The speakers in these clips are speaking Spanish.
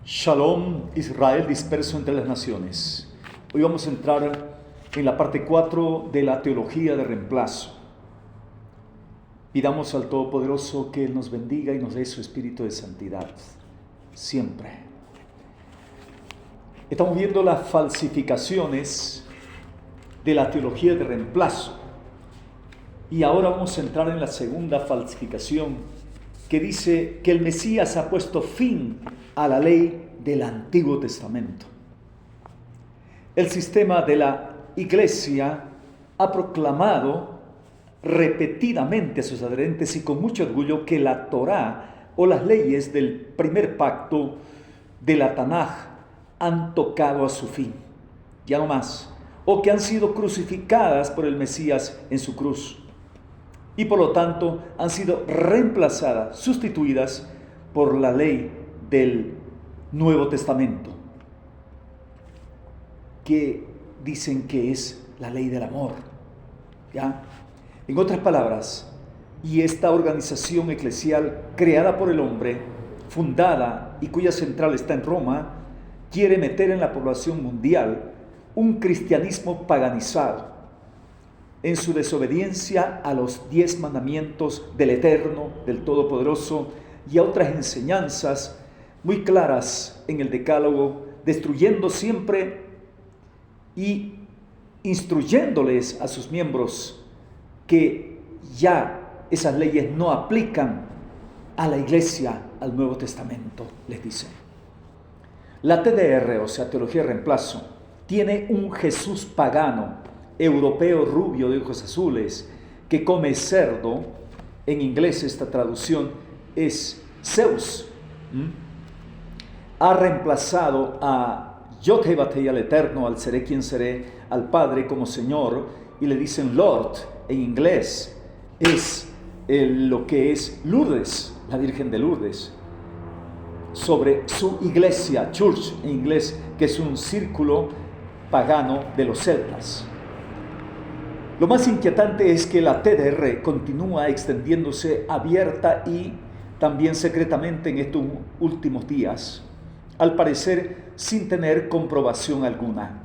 Shalom, Israel disperso entre las naciones. Hoy vamos a entrar en la parte 4 de la teología de reemplazo. Pidamos al Todopoderoso que Él nos bendiga y nos dé su espíritu de santidad, siempre. Estamos viendo las falsificaciones de la teología de reemplazo. Y ahora vamos a entrar en la segunda falsificación, que dice que el Mesías ha puesto fin a la ley del Antiguo Testamento. El sistema de la Iglesia ha proclamado repetidamente a sus adherentes y con mucho orgullo que la Torá o las leyes del primer pacto de la Tanaj han tocado a su fin, ya no más, o que han sido crucificadas por el Mesías en su cruz. Y por lo tanto han sido reemplazadas, sustituidas por la ley del Nuevo Testamento, que dicen que es la ley del amor. ¿Ya? En otras palabras, y esta organización eclesial creada por el hombre, fundada y cuya central está en Roma, quiere meter en la población mundial un cristianismo paganizado, en su desobediencia a los 10 mandamientos del Eterno, del Todopoderoso, y a otras enseñanzas muy claras en el Decálogo, destruyendo siempre y instruyéndoles a sus miembros que ya esas leyes no aplican a la Iglesia, al Nuevo Testamento, les dicen. La TDR, o sea, Teología de Reemplazo, tiene un Jesús pagano, europeo rubio de ojos azules, que come cerdo. En inglés esta traducción es Zeus. Ha reemplazado a Yod-Heh-Vav-Heh, al Eterno, al Seré quien seré, al Padre como Señor, y le dicen Lord. En inglés es lo que es Lourdes, la Virgen de Lourdes, sobre su iglesia, church en inglés, que es un círculo pagano de los celtas. Lo más inquietante es que la TDR continúa extendiéndose abierta y también secretamente en estos últimos días, al parecer sin tener comprobación alguna,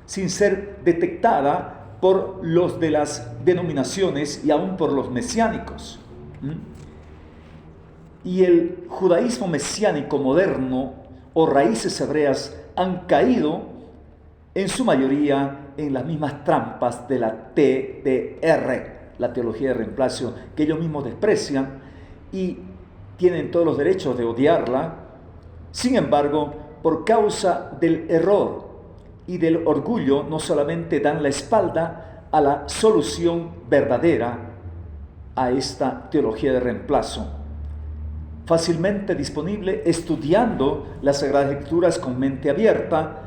sin ser detectada por los de las denominaciones y aún por los mesiánicos. Y el judaísmo mesiánico moderno o raíces hebreas han caído en su mayoría en las mismas trampas de la TDR, la teología de reemplazo, que ellos mismos desprecian y tienen todos los derechos de odiarla. Sin embargo, por causa del error y del orgullo, no solamente dan la espalda a la solución verdadera a esta teología de reemplazo, fácilmente disponible estudiando las Sagradas Escrituras con mente abierta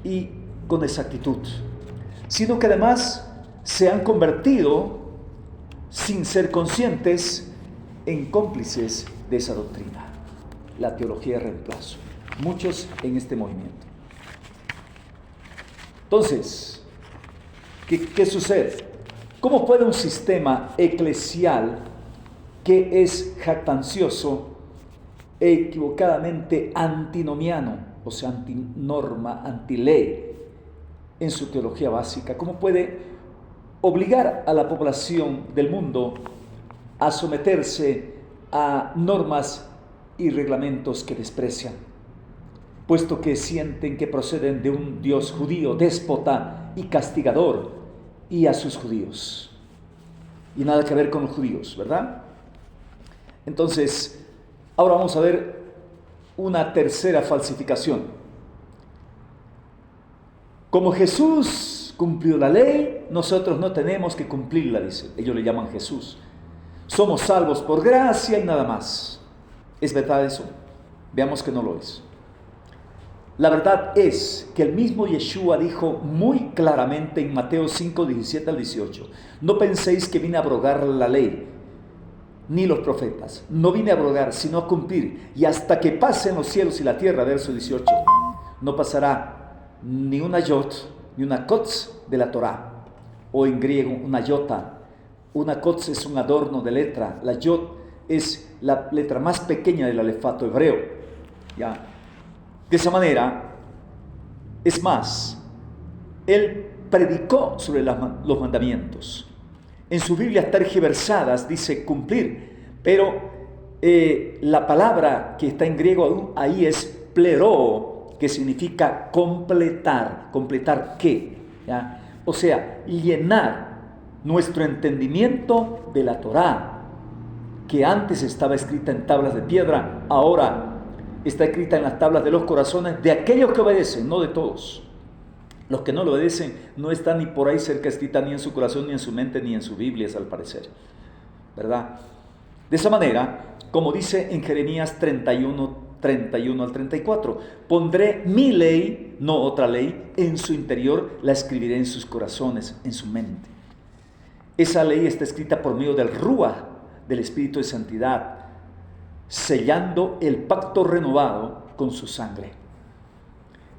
y con exactitud, sino que además se han convertido, sin ser conscientes, en cómplices de esa doctrina, la teología de reemplazo. Muchos en este movimiento. Entonces, ¿qué sucede? ¿Cómo puede un sistema eclesial que es jactancioso e equivocadamente antinomiano, o sea, antinorma, antiley, en su teología básica, cómo puede obligar a la población del mundo a someterse a normas y reglamentos que desprecian, puesto que sienten que proceden de un Dios judío, déspota y castigador, y a sus judíos? Y nada que ver con los judíos, ¿verdad? Entonces, ahora vamos a ver una tercera falsificación. Como Jesús cumplió la ley, nosotros no tenemos que cumplirla, dice. Ellos le llaman Jesús. Somos salvos por gracia y nada más. ¿Es verdad eso? Veamos que no lo es. La verdad es que el mismo Yeshua dijo muy claramente en Mateo 5, 17 al 18: no penséis que vine a abrogar la ley, ni los profetas. No vine a abrogar, sino a cumplir. Y hasta que pasen los cielos y la tierra, verso 18, no pasará ni una yot, ni una kotz de la Torá, o en griego una yota. Una kotz es un adorno de letra, la yot es la letra más pequeña del alefato hebreo. ¿Ya? De esa manera, es más, él predicó sobre los mandamientos. En sus Biblias tergiversadas dice cumplir, pero la palabra que está en griego ahí es pleroo, que significa completar. ¿Completar qué? ¿Ya? O sea, llenar nuestro entendimiento de la Torá, que antes estaba escrita en tablas de piedra, ahora está escrita en las tablas de los corazones de aquellos que obedecen, no de todos. Los que no lo obedecen no están ni por ahí cerca escrita ni en su corazón, ni en su mente, ni en sus Biblias, al parecer. ¿Verdad? De esa manera, como dice en Jeremías 31 al 34, pondré mi ley, no otra ley, en su interior, la escribiré en sus corazones, en su mente. Esa ley está escrita por medio del Ruach, del Espíritu de Santidad, sellando el pacto renovado con su sangre.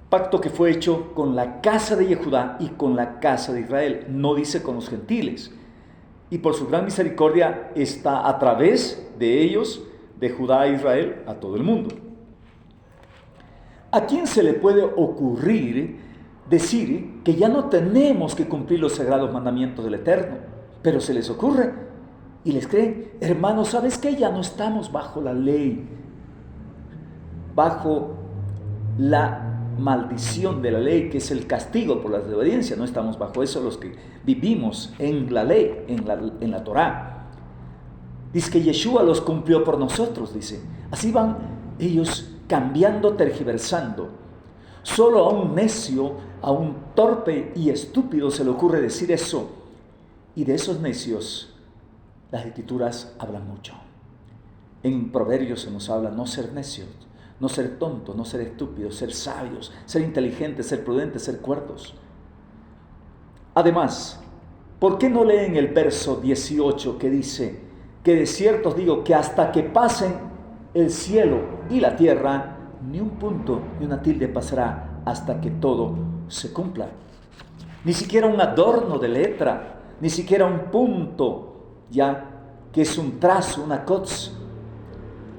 Pacto que fue hecho con la casa de Yehudá y con la casa de Israel, no dice con los gentiles. Y por su gran misericordia está a través de ellos, de Judá a Israel, a todo el mundo. ¿A quién se le puede ocurrir decir que ya no tenemos que cumplir los sagrados mandamientos del Eterno? Pero se les ocurre y les creen. Hermanos, ¿sabes qué? Ya no estamos bajo la ley, bajo la maldición de la ley, que es el castigo por la desobediencia. No estamos bajo eso los que vivimos en la ley, en la Torá. Dice que Yeshua los cumplió por nosotros, dice. Así van ellos cambiando, tergiversando. Solo a un necio, a un torpe y estúpido se le ocurre decir eso. Y de esos necios las Escrituras hablan mucho. En Proverbios se nos habla no ser necios, no ser tontos, no ser estúpidos, ser sabios, ser inteligentes, ser prudentes, ser cuerdos. Además, ¿por qué no leen el verso 18 que dice que de cierto os digo que hasta que pasen el cielo y la tierra, ni un punto ni una tilde pasará hasta que todo se cumpla? Ni siquiera un adorno de letra, ni siquiera un punto, ya que es un trazo, una kotz,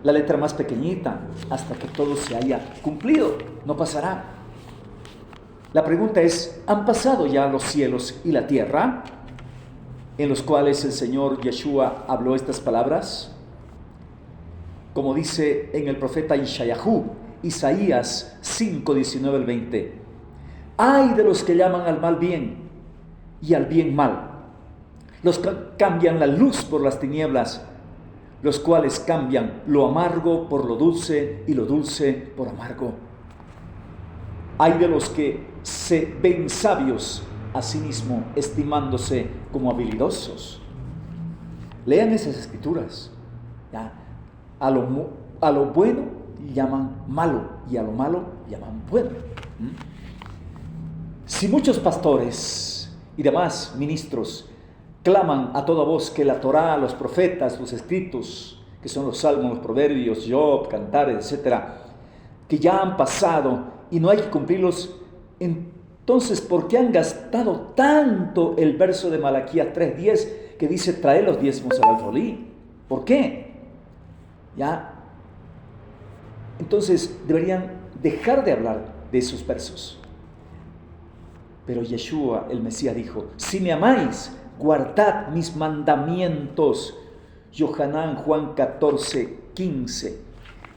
la letra más pequeñita, hasta que todo se haya cumplido, no pasará. La pregunta es, ¿han pasado ya los cielos y la tierra en los cuales el Señor Yeshua habló estas palabras? Como dice en el profeta Isaías 5, 19 al 20. ¡Ay de los que llaman al mal bien y al bien mal! Los que cambian la luz por las tinieblas, los cuales cambian lo amargo por lo dulce y lo dulce por amargo. Hay de los que se ven sabios a sí mismos, estimándose como habilidosos. Lean esas escrituras. ¿Ya? A lo bueno llaman malo y a lo malo llaman bueno. Si muchos pastores y demás ministros claman a toda voz que la Torá, los profetas, los escritos, que son los salmos, los proverbios, Job, Cantares, etcétera, que ya han pasado y no hay que cumplirlos, entonces, ¿por qué han gastado tanto el verso de Malaquías 3:10 que dice trae los diezmos al alfolí? ¿Por qué? ¿Ya? Entonces deberían dejar de hablar de esos versos. Pero Yeshua, el Mesías, dijo, si me amáis, guardad mis mandamientos. Yohanan, Juan 14:15.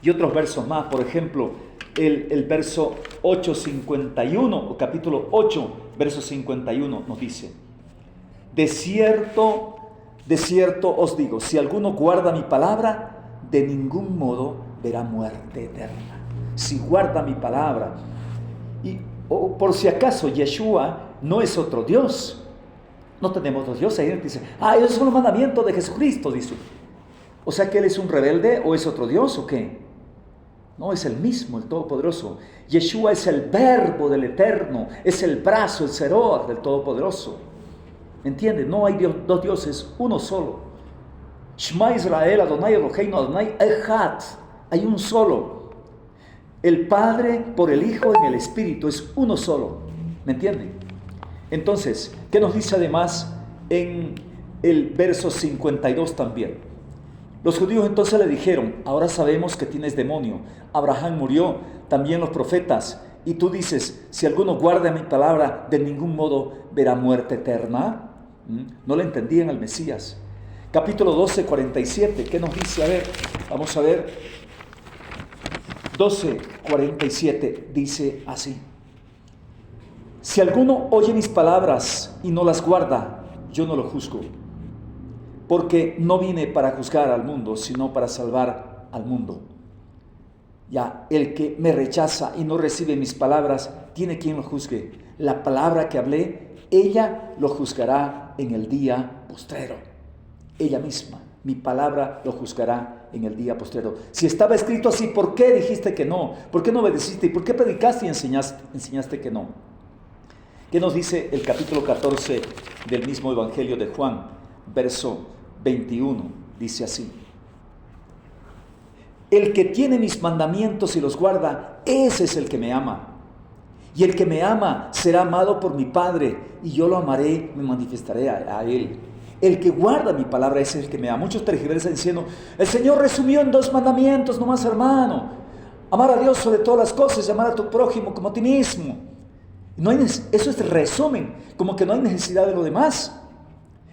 Y otros versos más, por ejemplo, el verso 8:51, o capítulo 8, verso 51, nos dice, de cierto os digo, si alguno guarda mi palabra, de ningún modo verá muerte eterna. Si guarda mi palabra. O por si acaso, Yeshua no es otro Dios. No tenemos dos dioses. Ahí dice, esos son los mandamientos de Jesucristo, dice. O sea que él es un rebelde o es otro Dios o qué. No, es el mismo, el Todopoderoso. Yeshua es el verbo del Eterno, es el brazo, el Seroah del Todopoderoso. ¿Entiendes? No hay dos dioses, uno solo. Shema Israel, Adonai Eloheinu, Adonai Echad. Hay un solo. El Padre por el Hijo en el Espíritu es uno solo. ¿Me entienden? Entonces, ¿qué nos dice además en el verso 52 también? Los judíos entonces le dijeron: ahora sabemos que tienes demonio. Abraham murió, también los profetas. Y tú dices: si alguno guarda mi palabra, de ningún modo verá muerte eterna. No le entendían al Mesías. Capítulo 12, 47. ¿Qué nos dice? A ver, vamos a ver. 12, 47 dice así: si alguno oye mis palabras y no las guarda, yo no lo juzgo, porque no vine para juzgar al mundo, sino para salvar al mundo. Ya, el que me rechaza y no recibe mis palabras, tiene quien lo juzgue. La palabra que hablé, ella lo juzgará en el día postrero. Ella misma, mi palabra lo juzgará en el día postrero. Si estaba escrito así, ¿por qué dijiste que no? ¿Por qué no obedeciste? ¿Y por qué predicaste y enseñaste que no? ¿Qué nos dice el capítulo 14 del mismo Evangelio de Juan? Verso 21, dice así: el que tiene mis mandamientos y los guarda, ese es el que me ama. Y el que me ama será amado por mi Padre, y yo lo amaré, me manifestaré a él. El que guarda mi palabra, ese es el que me ama. Muchos tergiversan diciendo: el Señor resumió en 2 mandamientos nomás, hermano. Amar a Dios sobre todas las cosas y amar a tu prójimo como a ti mismo. Eso es resumen, como que no hay necesidad de lo demás.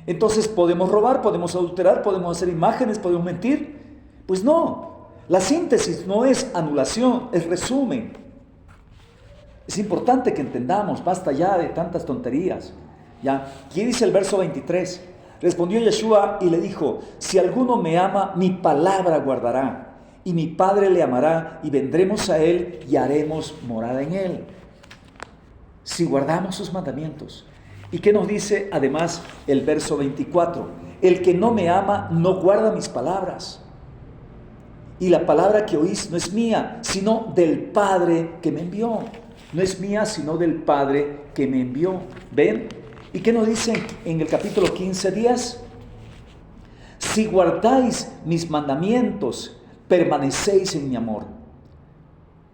Entonces, ¿podemos robar? ¿Podemos adulterar? ¿Podemos hacer imágenes? ¿Podemos mentir? Pues no. La síntesis no es anulación, es resumen. Es importante que entendamos, basta ya de tantas tonterías. ¿Ya? Aquí dice el verso 23. Respondió Yeshua y le dijo: si alguno me ama, mi palabra guardará, y mi Padre le amará, y vendremos a él y haremos morada en él. Si guardamos sus mandamientos. ¿Y qué nos dice además el verso 24? El que no me ama no guarda mis palabras. Y la palabra que oís no es mía, sino del Padre que me envió. No es mía, sino del Padre que me envió. ¿Ven? ¿Y qué nos dice en el capítulo 15, 10? Si guardáis mis mandamientos, permanecéis en mi amor.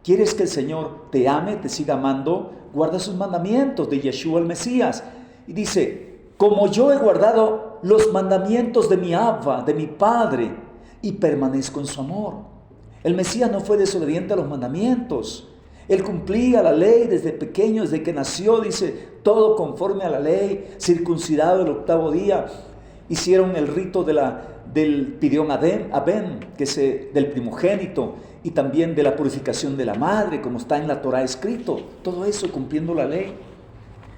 ¿Quieres que el Señor te ame, te siga amando? Guarda sus mandamientos, de Yeshua el Mesías. Y dice: como yo he guardado los mandamientos de mi Abba, de mi Padre, y permanezco en su amor. El Mesías no fue desobediente a los mandamientos. Él cumplía la ley desde pequeño, desde que nació, dice, todo conforme a la ley, circuncidado el 8º día. Hicieron el rito del Pidyon Aben, del primogénito, y también de la purificación de la madre, como está en la Torá escrito. Todo eso cumpliendo la ley.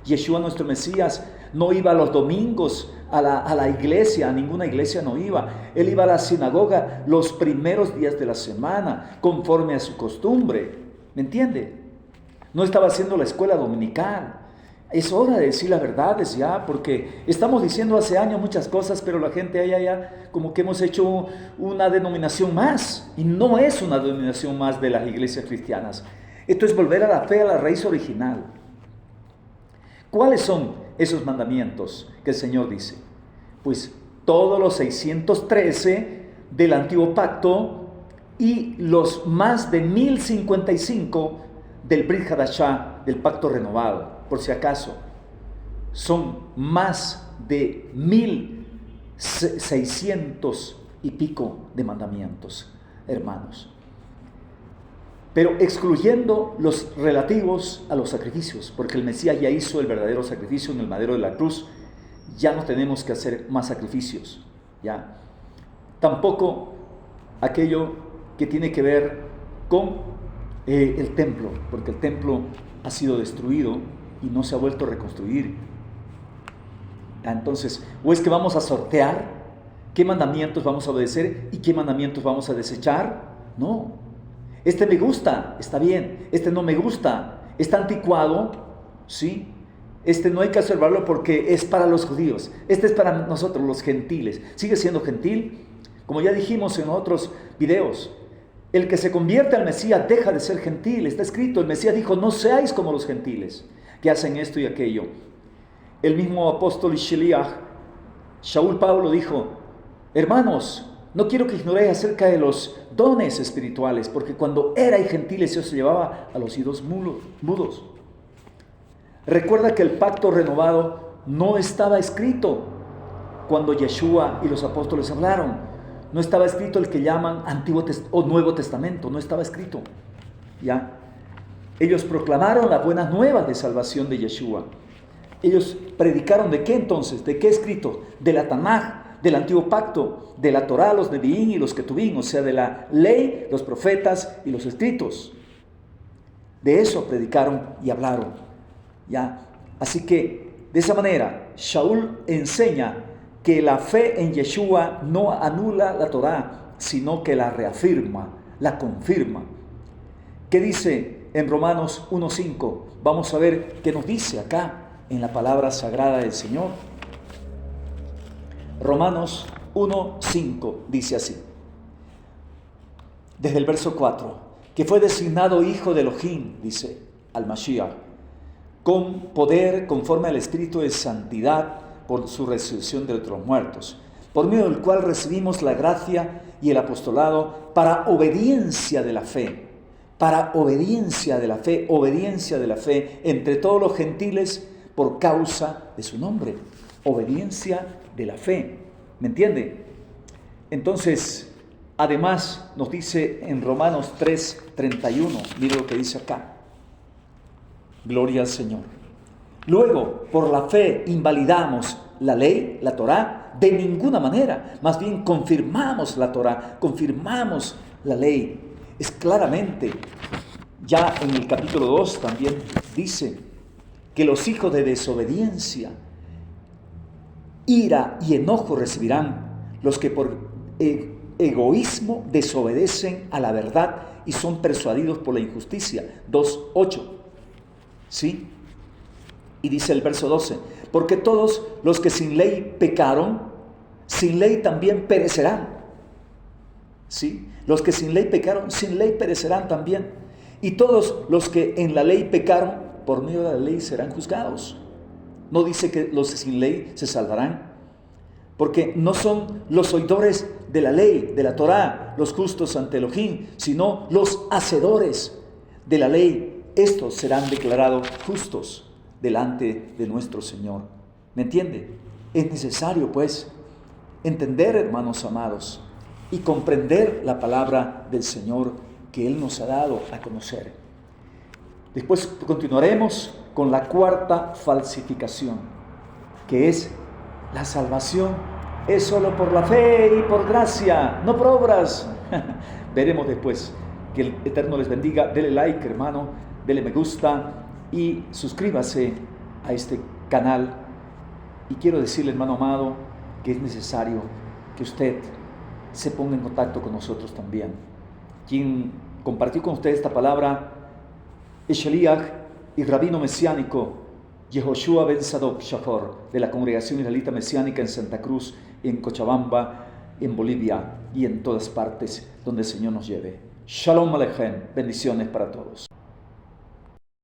Yeshua, nuestro Mesías, no iba los domingos a la iglesia, a ninguna iglesia no iba. Él iba a la sinagoga los primeros días de la semana, conforme a su costumbre. ¿Me entiende? No estaba haciendo la escuela dominical. Es hora de decir las verdades ya, porque estamos diciendo hace años muchas cosas, pero la gente allá ya como que hemos hecho una denominación más, y no es una denominación más de las iglesias cristianas. Esto es volver a la fe, a la raíz original. ¿Cuáles son esos mandamientos que el Señor dice? Pues todos los 613 del Antiguo Pacto y los más de 1055 del Brit Hadashah, del Pacto Renovado. Por si acaso, son más de 1600 y pico de mandamientos, hermanos. Pero excluyendo los relativos a los sacrificios, porque el Mesías ya hizo el verdadero sacrificio en el madero de la cruz, ya no tenemos que hacer más sacrificios, ¿ya? Tampoco aquello que tiene que ver con el templo, porque el templo ha sido destruido y no se ha vuelto a reconstruir. Entonces, o es que vamos a sortear qué mandamientos vamos a obedecer y qué mandamientos vamos a desechar. No, este me gusta, está bien, este no me gusta, está anticuado, ¿sí? Este no hay que observarlo porque es para los judíos, este es para nosotros los gentiles. ¿Sigue siendo gentil? Como ya dijimos en otros videos, el que se convierte al Mesías deja de ser gentil. Está escrito, el Mesías dijo: no seáis como los gentiles, que hacen esto y aquello. El mismo apóstol y Sheliach, Shaul Pablo, dijo: hermanos, no quiero que ignoréis acerca de los dones espirituales, porque cuando erais gentiles se os llevaba a los ídolos mudos. Recuerda que el pacto renovado no estaba escrito cuando Yeshua y los apóstoles hablaron. no estaba escrito el que llaman Antiguo o Nuevo Testamento, no estaba escrito. ¿Ya? Ellos proclamaron las buenas nuevas de salvación de Yeshua. Ellos predicaron ¿de qué entonces? ¿De qué escrito? De la Tanaj, del Antiguo Pacto, de la Torá, los Neviín y los Ketubín, o sea, de la ley, los profetas y los escritos. De eso predicaron y hablaron. ¿Ya? Así que, de esa manera, Shaul enseña que la fe en Yeshua no anula la Torá, sino que la reafirma, la confirma. ¿Qué dice en Romanos 1:5? Vamos a ver qué nos dice acá en la palabra sagrada del Señor. Romanos 1:5 dice así, desde el verso 4, que fue designado hijo de Elohim, dice al Mashiach, con poder conforme al espíritu de santidad por su resurrección de los muertos, por medio del cual recibimos la gracia y el apostolado para obediencia de la fe, obediencia de la fe entre todos los gentiles por causa de su nombre, obediencia de la fe, ¿me entiende? Entonces, además nos dice en Romanos 3:31, mire lo que dice acá, gloria al Señor. Luego, por la fe invalidamos la ley, la Torá, de ninguna manera, más bien confirmamos la Torá, confirmamos la ley. Es claramente, ya en el capítulo 2 también dice que los hijos de desobediencia, ira y enojo recibirán los que por egoísmo desobedecen a la verdad y son persuadidos por la injusticia. 2:8, ¿sí? Y dice el verso 12, porque todos los que sin ley pecaron, sin ley también perecerán. ¿Sí? Los que sin ley pecaron, sin ley perecerán también. Y todos los que en la ley pecaron, por medio de la ley serán juzgados. No dice que los sin ley se salvarán, porque no son los oidores de la ley, de la Torá, los justos ante Elohim, sino los hacedores de la ley. Estos serán declarados justos delante de nuestro Señor. ¿Me entiende? Es necesario, pues, entender, hermanos amados, y comprender la palabra del Señor que Él nos ha dado a conocer. Después continuaremos con la cuarta falsificación, que es la salvación es solo por la fe y por gracia, no por obras. Veremos después. Que el Eterno les bendiga. Dele like, hermano, dele me gusta y suscríbase a este canal. Y quiero decirle, hermano amado, que es necesario que usted se ponga en contacto con nosotros también. Quien compartió con usted esta palabra es Shaliach y rabino mesiánico Yehoshua Ben Sadok Shahor, de la Congregación Israelita Mesiánica en Santa Cruz, en Cochabamba, en Bolivia y en todas partes donde el Señor nos lleve. Shalom Aleichem, bendiciones para todos.